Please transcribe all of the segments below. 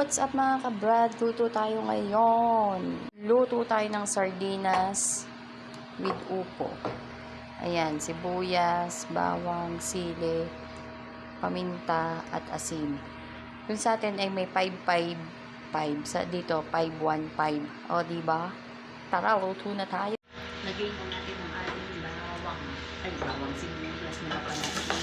what's up mga kabrad? Luto tayo ngayon. Luto tayo ng sardinas with upo. Ayan, sibuyas, bawang, sili, paminta, at asin. Kung sa atin ay may 555. Sa dito, 515. O, diba? Tara, luto na tayo. Lagyan ko natin ang ating bawang. Ay, bawang sibuyas na napanati.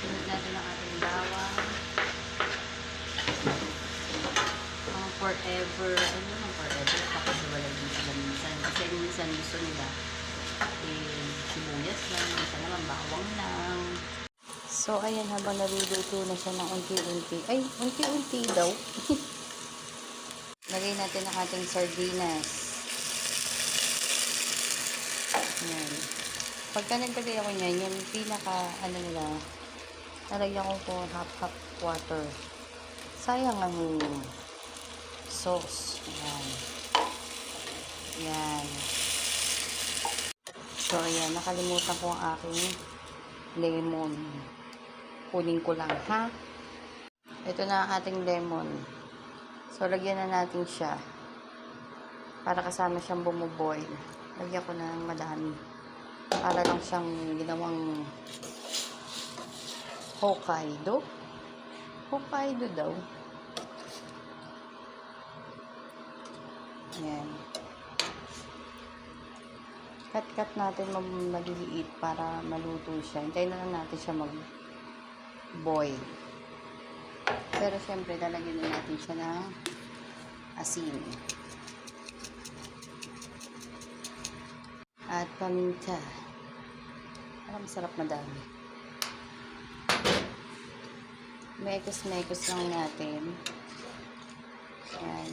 Sunod natin ang ating bawang. Ang forever, ano naman forever, tapos wala din sila minsan. Kasi minsan gusto nila, sibuyas lang, minsan naman bawang lang. So, ayan, habang naluluto na siya ng unti-unti. Ay, unti-unti daw. Lagay natin ang ating sardinas. Ayan. Pagka naglagay ako niyan, yung pinaka, nila, nalagyan ko po half water. Sayang ang sauce. Ayan. Ayan. So, ayan. Nakalimutan ko ang aking lemon. Kunin ko lang, ha? Ito na ang ating lemon. So, lagyan na natin siya. Para kasama siyang bumuboil. Lagyan ko na ng madami. Para lang siyang ginawang Hokkaido. Hokkaido daw. Ayan. Cut natin maliliit para maluto siya. Hintayin na lang natin siya mag-boil. Pero syempre, lalagyan na natin siya ng asin. At paminta. Parang masarap madami. Mekos lang natin. Ayan.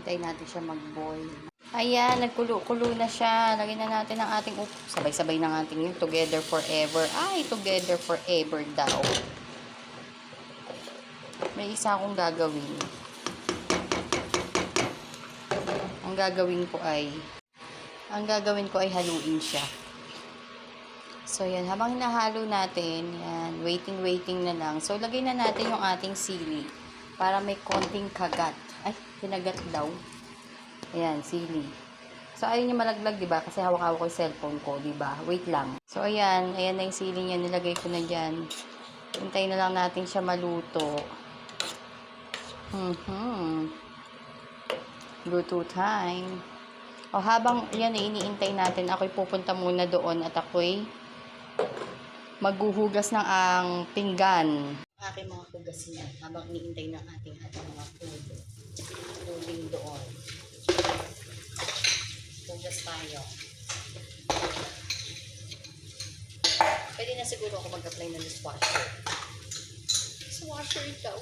Hintayin natin siya mag-boil. Ayan, nagkulo-kulo na siya. Lagyan na natin ang ating sabay-sabay na ating yung together forever. Ay, together forever daw. May isa akong gagawin. Ang gagawin ko ay haluin siya. So, yan. Habang hinahalo natin, yan, waiting na lang. So, lagay na natin yung ating sili para may konting kagat. Ay, kinagat daw. Ayan, sili. So, ayun yung malaglag, diba? Kasi hawak-hawak ko yung cellphone ko, diba? Wait lang. So, ayan. Ayan na yung sili niya. Nilagay ko na dyan. Hintayin na lang natin siya maluto. Luto time. O, habang yan ay iniintay natin, ako'y pupunta muna doon at ako'y maghuhugas ng ang pinggan. Aking mga hugas niya habang iniintay ng ating mga pudo. Puding doon. Hugas tayo. Pwede na siguro ako mag-apply ng dishwasher. Dishwasher ikaw.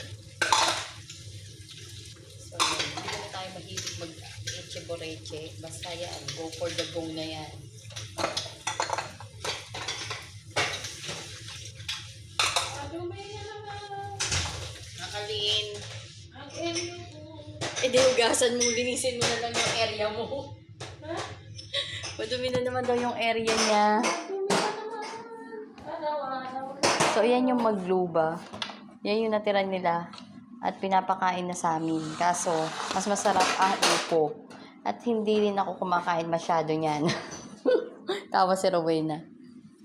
So, hindi na tayo mahilig mag-eche-boreche. Basta yan. Go for the go na yan. Nakalin. Ang area mo. Di hugasan mo. Linisin mo na lang yung area mo. Ha? Madumi na naman daw yung area niya. So, yan yung magluba. Yan yung natira nila. At pinapakain na sa amin. Kaso, mas masarap ang upo. At hindi rin ako kumakain masyado niyan. Tawa si Rowena.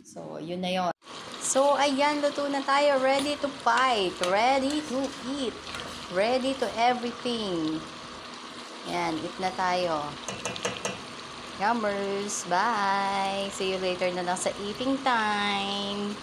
So, yun na yun. So, ayan, luto na tayo. Ready to fight. Ready to eat. Ready to everything. Yan, eat na tayo. Yummers. Bye. See you later na lang sa eating time.